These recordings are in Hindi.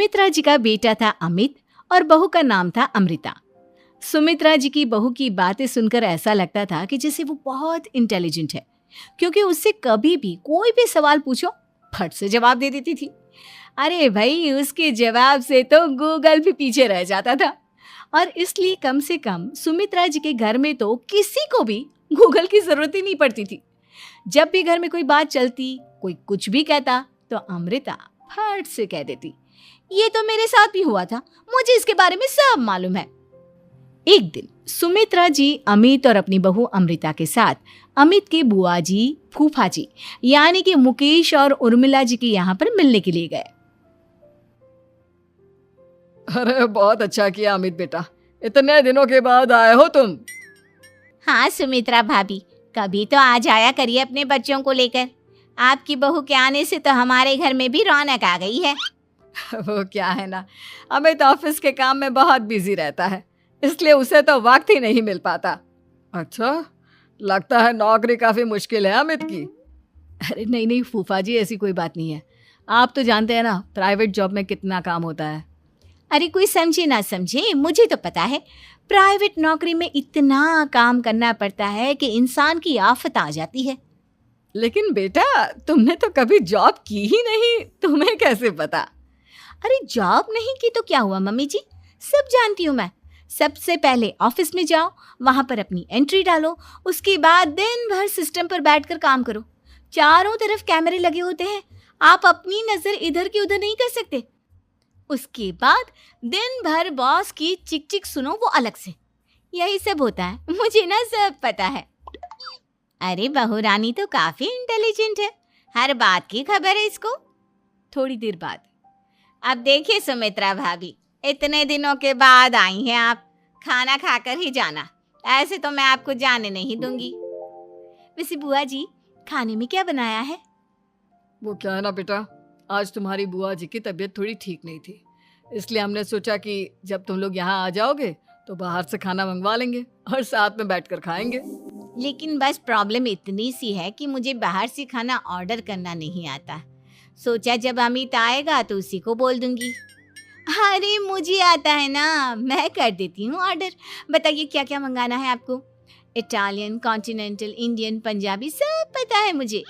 सुमित्रा जी का बेटा था अमित और बहू का नाम था अमृता। सुमित्रा जी की बहू की बातें सुनकर ऐसा लगता था कि जैसे वो बहुत इंटेलिजेंट है, क्योंकि उससे कभी भी कोई भी सवाल पूछो फट से जवाब दे देती थी। अरे भाई, उसके जवाब से तो गूगल भी पीछे रह जाता था। और इसलिए कम से कम सुमित्रा जी के घर में तो किसी को भी गूगल की जरूरत ही नहीं पड़ती थी। जब भी घर में कोई बात चलती, कोई कुछ भी कहता, तो अमृता फट से कह देती, ये तो मेरे साथ भी हुआ था, मुझे इसके बारे में सब मालूम है। एक दिन सुमित्रा जी अमित और अपनी बहू अमृता के साथ अमित के बुआ जी, फूफा जी यानी कि मुकेश और उर्मिला जी के यहाँ पर मिलने के लिए गए। अरे बहुत अच्छा किया अमित बेटा, इतने दिनों के बाद आए हो तुम। हाँ सुमित्रा भाभी, कभी तो आ जाया करिए अपने बच्चों को लेकर। आपकी बहू के आने से तो हमारे घर में भी रौनक आ गई है। वो क्या है ना, अमित ऑफिस के काम में बहुत बिजी रहता है, इसलिए उसे तो वक्त ही नहीं मिल पाता। अच्छा, लगता है नौकरी काफी मुश्किल है अमित की। अरे नहीं नहीं फूफा जी, ऐसी कोई बात नहीं है। आप तो जानते हैं ना प्राइवेट जॉब में कितना काम होता है। अरे कोई समझे ना समझे, मुझे तो पता है प्राइवेट नौकरी में इतना काम करना पड़ता है कि इंसान की आफत आ जाती है। लेकिन बेटा, तुमने तो कभी जॉब की ही नहीं, तुम्हें कैसे पता? अरे जॉब नहीं की तो क्या हुआ मम्मी जी, सब जानती हूँ मैं। सबसे पहले ऑफिस में जाओ, वहां पर अपनी एंट्री डालो, उसके बाद दिन भर सिस्टम पर बैठकर काम करो। चारों तरफ कैमरे लगे होते हैं, आप अपनी नजर इधर की उधर नहीं कर सकते। उसके बाद दिन भर बॉस की चिक चिक सुनो, वो अलग से। यही सब होता है, मुझे ना सब पता है। अरे बहू रानी तो काफी इंटेलिजेंट है, हर बात की खबर है इसको। थोड़ी देर बाद, अब देखिए सुमित्रा भाभी, इतने दिनों के बाद आई हैं आप, खाना खाकर ही जाना, ऐसे तो मैं आपको जाने नहीं दूंगी। वैसे बुआ जी, खाने में क्या बनाया है? वो क्या है ना बेटा, आज तुम्हारी बुआ जी की तबीयत थोड़ी ठीक नहीं थी, इसलिए हमने सोचा कि जब तुम लोग यहाँ आ जाओगे तो बाहर से खाना मंगवा लेंगे और साथ में बैठकर खाएंगे। लेकिन बस प्रॉब्लम इतनी सी है कि मुझे बाहर से खाना ऑर्डर करना नहीं आता। सोचा जब अमित आएगा तो उसी को बोल दूंगी। अरे मुझे आता है ना, मैं कर देती हूँ ऑर्डर। बताइए क्या क्या मंगाना है आपको? इटालियन, कॉन्टिनेंटल, इंडियन, पंजाबी, सब पता है मुझे।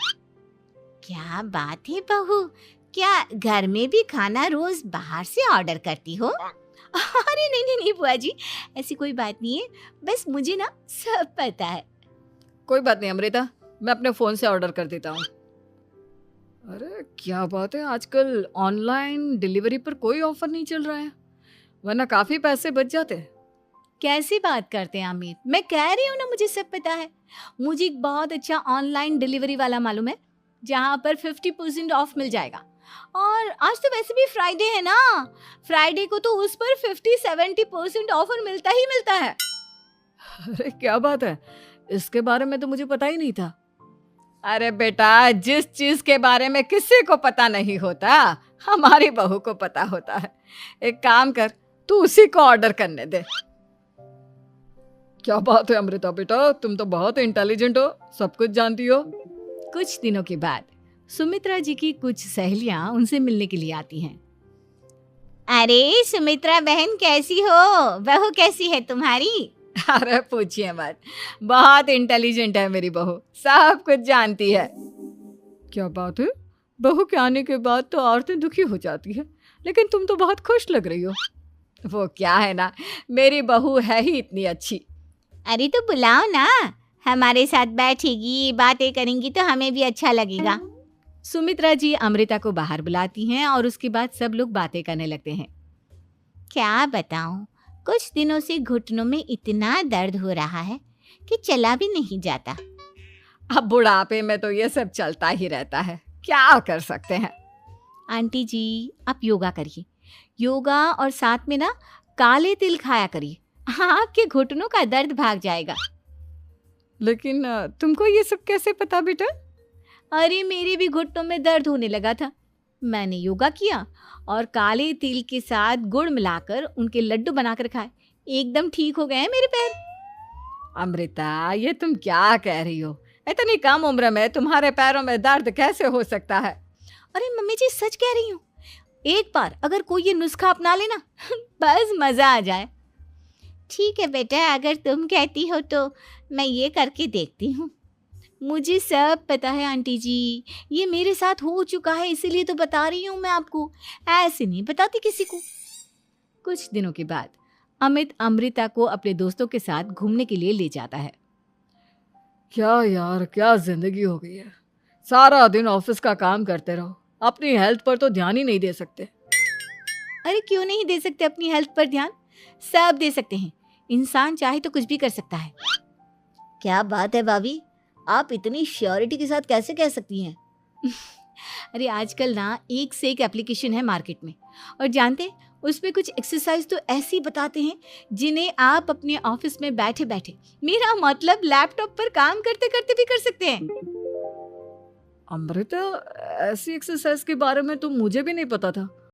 क्या बात है बहू, क्या घर में भी खाना रोज बाहर से ऑर्डर करती हो? अरे नहीं नहीं नहीं बुआ जी, ऐसी कोई बात नहीं है, बस मुझे ना सब पता है। कोई बात नहीं अमृता, मैं अपने फोन से ऑर्डर कर देता हूँ। अरे क्या बात है, आजकल ऑनलाइन डिलीवरी पर कोई ऑफर नहीं चल रहा है, वरना काफी पैसे बच जाते। कैसी बात करते हैं अमित, मैं कह रही हूँ ना मुझे सब पता है। मुझे एक बहुत अच्छा ऑनलाइन डिलीवरी वाला मालूम है, जहाँ पर 50% ऑफ मिल जाएगा। और आज तो वैसे भी फ्राइडे है ना, फ्राइडे को तो उस पर 50-70% ऑफर मिलता ही मिलता है। अरे क्या बात है, इसके बारे में तो मुझे पता ही नहीं था। अरे बेटा, जिस चीज के बारे में किसी को पता नहीं होता, हमारी बहू को पता होता है। एक काम कर, तू उसी को ऑर्डर करने दे। क्या बात है अमृता बेटा, तुम तो बहुत इंटेलिजेंट हो, सब कुछ जानती हो। कुछ दिनों के बाद सुमित्रा जी की कुछ सहेलियां उनसे मिलने के लिए आती हैं। अरे सुमित्रा बहन कैसी हो, बहू कैसी है तुम्हारी? अरे पूछिए मत, बहुत इंटेलिजेंट है मेरी बहू, सब कुछ जानती है। क्या बात है, बहू के आने के बाद तो औरतें दुखी हो जाती है, लेकिन तुम तो बहुत खुश लग रही हो। वो क्या है ना, मेरी बहू है ही इतनी अच्छी। अरे तो बुलाओ ना, हमारे साथ बैठेगी, बातें करेंगी तो हमें भी अच्छा लगेगा। सुमित्रा जी अमृता को बाहर बुलाती हैं और उसके बाद सब लोग बातें करने लगते हैं। क्या बताऊं, कुछ दिनों से घुटनों में इतना दर्द हो रहा है कि चला भी नहीं जाता। अब बुढ़ापे में तो ये सब चलता ही रहता है, क्या कर सकते हैं। आंटी जी, आप योगा करिए, योगा और साथ में ना काले तिल खाया करिए, आपके घुटनों का दर्द भाग जाएगा। लेकिन तुमको ये सब कैसे पता बेटा? अरे मेरे भी घुटनों में दर्द होने लगा था, मैंने योगा किया और काले तिल के साथ गुड़ मिलाकर उनके लड्डू बनाकर खाए, एकदम ठीक हो गए हैं मेरे पैर। अमृता, ये तुम क्या कह रही हो? इतनी कम उम्र में तुम्हारे पैरों में दर्द कैसे हो सकता है? अरे मम्मी जी, सच कह रही हूँ, एक बार अगर कोई ये नुस्खा अपना लेना बस मजा आ जाए। ठीक है बेटा, अगर तुम कहती हो तो मैं ये करके देखती हूँ। मुझे सब पता है आंटी जी, ये मेरे साथ हो चुका है, इसीलिए तो बता रही हूँ मैं आपको, ऐसे नहीं बताती किसी को। कुछ दिनों के बाद अमित अमृता को अपने दोस्तों के साथ घूमने के लिए ले जाता है। क्या यार, क्या जिंदगी हो गई है। सारा दिन ऑफिस का काम करते रहो, अपनी हेल्थ पर तो ध्यान ही नहीं दे सकते। अरे क्यों नहीं दे सकते अपनी हेल्थ पर ध्यान? सब दे सकते हैं, इंसान चाहे तो कुछ भी कर सकता है। क्या बात है भाभी, आप इतनी श्योरिटी के साथ कैसे कह सकती हैं? अरे आजकल ना एक से एक एप्लीकेशन है मार्केट में, और जानते हैं उसमें कुछ एक्सरसाइज तो ऐसी बताते हैं जिन्हें आप अपने ऑफिस में बैठे बैठे, मेरा मतलब लैपटॉप पर काम करते करते भी कर सकते हैं। अमृता, ऐसी एक्सरसाइज के बारे में तो मुझे भी नहीं पता था।